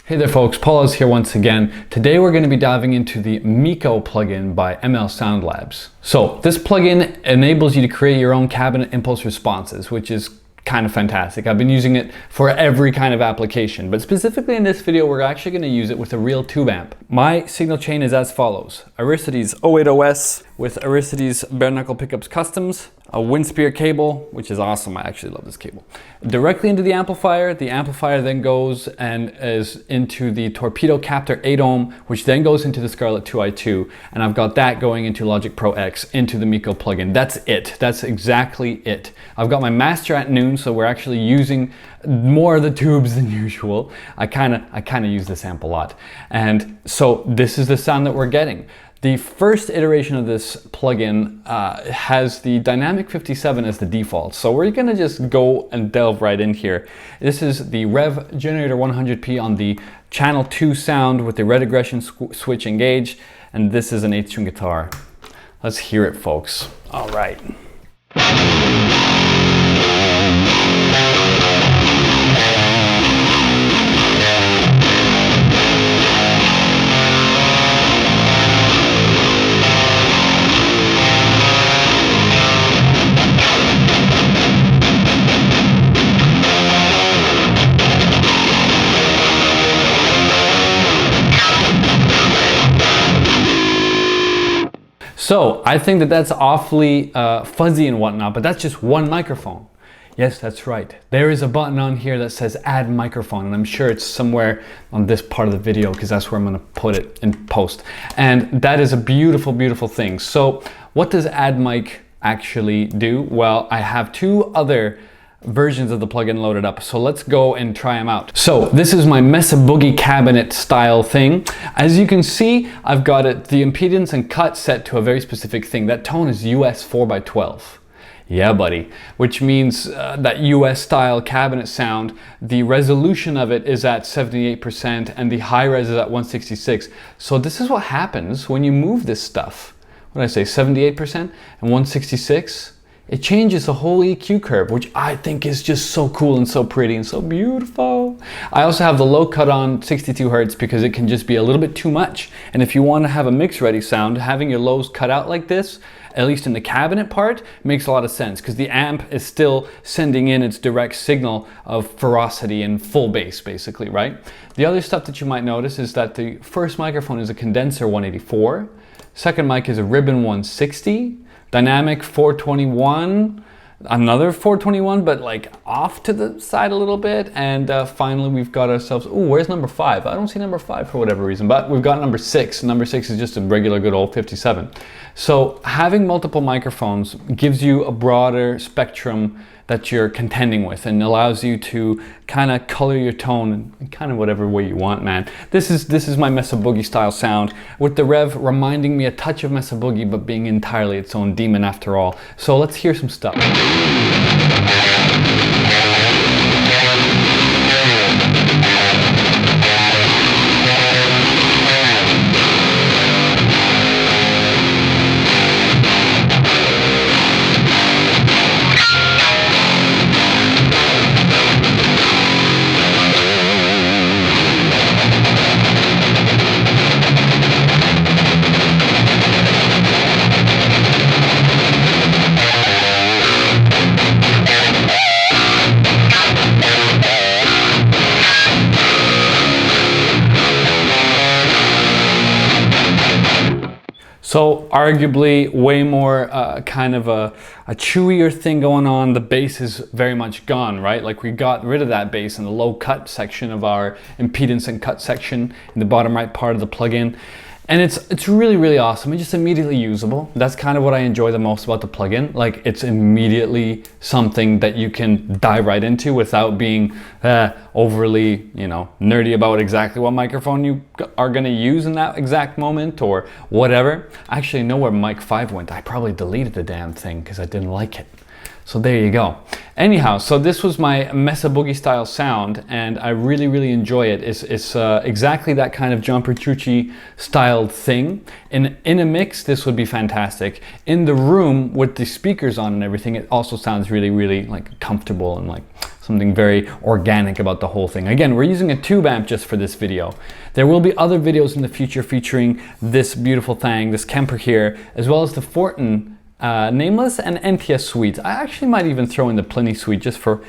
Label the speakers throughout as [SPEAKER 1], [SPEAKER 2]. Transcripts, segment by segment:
[SPEAKER 1] Hey there folks, Paul here once again. Today we're going to be diving into the MIKKO plugin by Soundlabs. So this plugin enables you to create your own cabinet impulse responses, which is kind of fantastic. I've been using it for every kind of application, but specifically in this video we're actually going to use it with a real tube amp. My signal chain is as follows: Aricides 08OS with Aricides bare knuckle pickups customs, a Windspear cable, which is awesome. I actually love this cable. Directly into the amplifier then goes and is into the Torpedo Captor 8 ohm, which then goes into the Scarlett 2i2, and I've got that going into Logic Pro X into the MIKKO plugin. That's it. That's exactly it. I've got my master at noon, so we're actually using more of the tubes than usual. I kind of use this amp a lot, and so this is the sound that we're getting. The first iteration of this plugin has the Dynamic 57 as the default, so we're gonna just go and delve right in here. This is the Rev Generator 100p on the channel 2 sound with the red aggression switch engaged, and this is an 8-string guitar. Let's hear it, folks. All right. So I think that that's awfully fuzzy and whatnot, but that's just one microphone. Yes, that's right. There is a button on here that says add microphone, and I'm sure it's somewhere on this part of the video because that's where I'm gonna put it in post. And that is a beautiful, beautiful thing. So what does add mic actually do? Well, I have two other versions of the plugin loaded up, so let's go and try them out. So this is my Mesa Boogie cabinet style thing. As you can see, I've got the impedance and cut set to a very specific thing. That tone is US 4x12. Yeah, buddy. Which means that US style cabinet sound, the resolution of it is at 78% and the high res is at 166. So this is what happens when you move this stuff. What did I say, 78% and 166? It changes the whole EQ curve, which I think is just so cool and so pretty and so beautiful. I also have the low cut on 62 Hertz because it can just be a little bit too much. And if you want to have a mix ready sound, having your lows cut out like this, at least in the cabinet part, makes a lot of sense because the amp is still sending in its direct signal of ferocity and full bass basically, right? The other stuff that you might notice is that the first microphone is a condenser 184, second mic is a ribbon 160, Dynamic 421, another 421, but like off to the side a little bit. And finally we've got ourselves, ooh, where's number 5? I don't see number 5 for whatever reason, but we've got number 6. Number 6 is just a regular good old 57. So having multiple microphones gives you a broader spectrum that you're contending with and allows you to kind of color your tone in kind of whatever way you want, man. This is my Mesa Boogie style sound, with the Rev reminding me a touch of Mesa Boogie but being entirely its own demon after all. So let's hear some stuff. So arguably way more kind of a chewier thing going on. The bass is very much gone, right? Like we got rid of that bass in the low cut section of our impedance and cut section in the bottom right part of the plugin. And it's really, really awesome and just immediately usable. That's kind of what I enjoy the most about the plugin. Like it's immediately something that you can dive right into without being overly, you know, nerdy about exactly what microphone you are gonna use in that exact moment or whatever. I actually know where mic 5 went. I probably deleted the damn thing because I didn't like it. So there you go. Anyhow, so this was my Mesa Boogie style sound, and I really, really enjoy it. It's exactly that kind of John Petrucci styled thing. In a mix, this would be fantastic. In the room with the speakers on and everything, it also sounds really, really like comfortable and like something very organic about the whole thing. Again, we're using a tube amp just for this video. There will be other videos in the future featuring this beautiful thing, this Kemper here, as well as the Fortin Nameless and NTS suites. I actually might even throw in the Pliny suite just for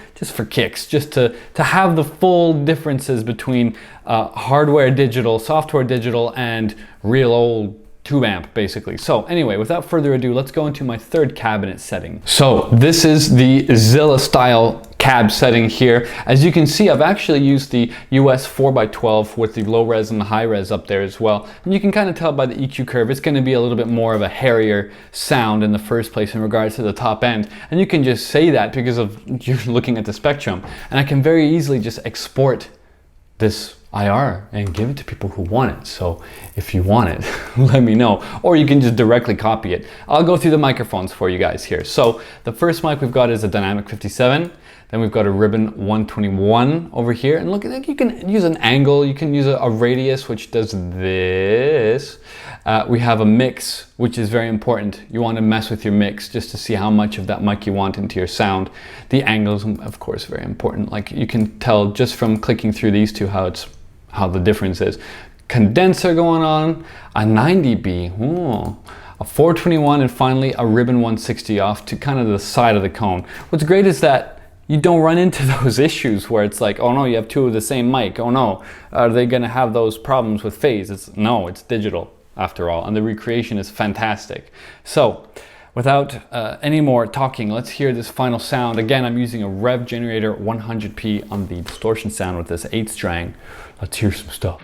[SPEAKER 1] kicks, just to have the full differences between hardware digital, software digital, and real old tube amp basically. So anyway, without further ado, let's go into my third cabinet setting. So this is the Zilla style cab setting here. As you can see, I've actually used the US 4x12 with the low res and the high res up there as well. And you can kind of tell by the EQ curve, it's going to be a little bit more of a hairier sound in the first place in regards to the top end. And you can just say that because of you're looking at the spectrum. And I can very easily just export this IR and give it to people who want it. So if you want it, let me know. Or you can just directly copy it. I'll go through the microphones for you guys here. So the first mic we've got is a Dynamic 57. Then we've got a Ribbon 121 over here. And look, you can use an angle, you can use a radius, which does this. We have a mix, which is very important. You want to mess with your mix just to see how much of that mic you want into your sound. The angles, of course, very important. Like you can tell just from clicking through these two how the difference is. Condenser going on, a 9dB, a 421, and finally a Ribbon 160 off to kind of the side of the cone. What's great is that you don't run into those issues where it's like, oh no, you have two of the same mic. Oh no, are they gonna have those problems with phase? No, it's digital after all, and the recreation is fantastic. So, without any more talking, let's hear this final sound. Again, I'm using a Rev Generator 100p on the distortion sound with this 8-strang. Let's hear some stuff.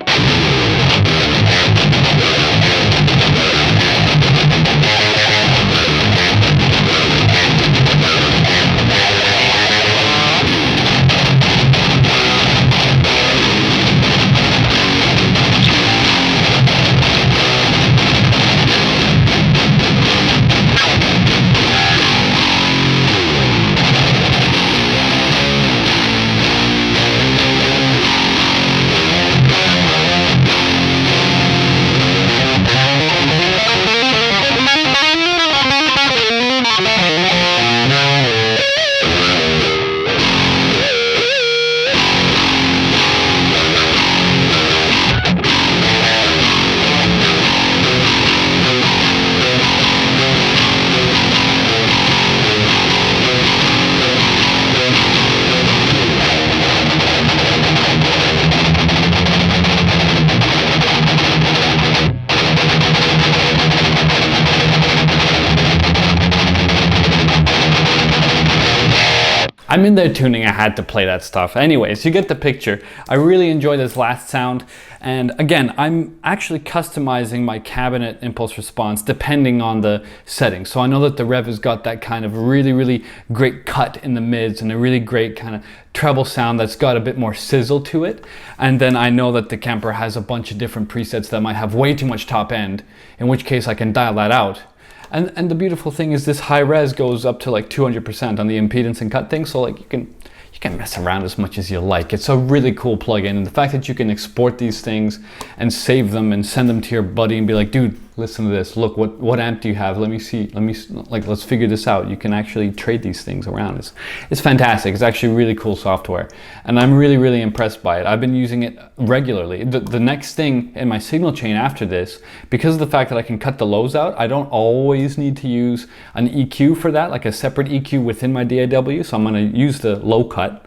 [SPEAKER 1] I'm in there tuning, I had to play that stuff. Anyways, you get the picture. I really enjoy this last sound. And again, I'm actually customizing my cabinet impulse response depending on the setting. So I know that the Rev has got that kind of really great cut in the mids and a really great kind of treble sound that's got a bit more sizzle to it. And then I know that the Kemper has a bunch of different presets that might have way too much top end, in which case I can dial that out. And the beautiful thing is this high res goes up to like 200% on the impedance and cut thing, so like you can mess around as much as you like. It's a really cool plugin, and the fact that you can export these things and save them and send them to your buddy and be like, dude, listen to this, look, what amp do you have, let me see, let's figure this out. You can actually trade these things around. It's fantastic. It's actually really cool software, and I'm really impressed by it. I've been using it regularly. The next thing in my signal chain after this, because of the fact that I can cut the lows out, I don't always need to use an EQ for that, like a separate EQ within my DAW, so I'm going to use the low cut.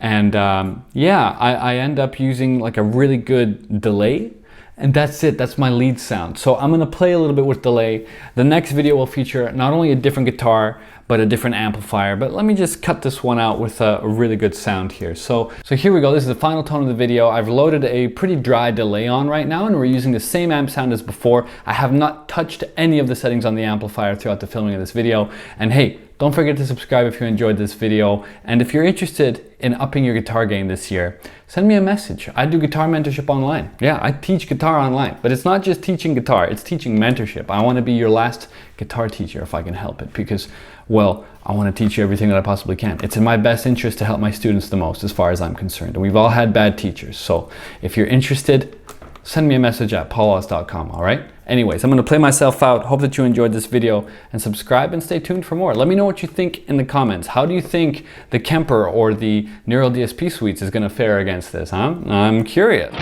[SPEAKER 1] And yeah, I end up using like a really good delay. And that's it, that's my lead sound. So I'm gonna play a little bit with delay. The next video will feature not only a different guitar, but a different amplifier. But let me just cut this one out with a really good sound here. So here we go, this is the final tone of the video. I've loaded a pretty dry delay on right now, and we're using the same amp sound as before. I have not touched any of the settings on the amplifier throughout the filming of this video. And hey, don't forget to subscribe if you enjoyed this video. And if you're interested in upping your guitar game this year, send me a message. I do guitar mentorship online. Yeah, I teach guitar online, but it's not just teaching guitar, it's teaching mentorship. I want to be your last guitar teacher if I can help it, because, well, I want to teach you everything that I possibly can. It's in my best interest to help my students the most, as far as I'm concerned. And we've all had bad teachers. So if you're interested, send me a message at paulos.com, all right? Anyways, I'm gonna play myself out. Hope that you enjoyed this video, and subscribe and stay tuned for more. Let me know what you think in the comments. How do you think the Kemper or the Neural DSP suites is gonna fare against this, huh? I'm curious.